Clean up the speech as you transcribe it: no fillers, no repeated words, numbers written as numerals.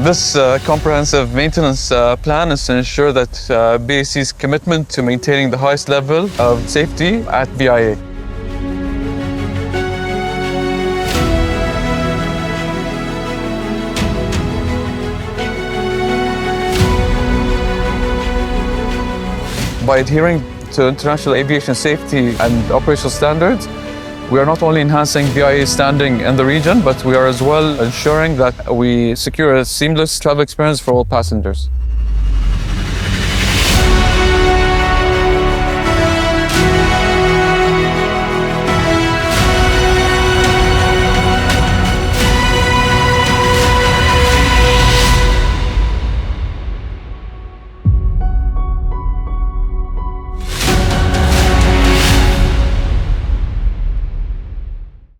This comprehensive maintenance plan is to ensure that BAC's commitment to maintaining the highest level of safety at BIA. By adhering to international aviation safety and operational standards, we are not only enhancing BIA's standing in the region, but we are as well ensuring that we secure a seamless travel experience for all passengers.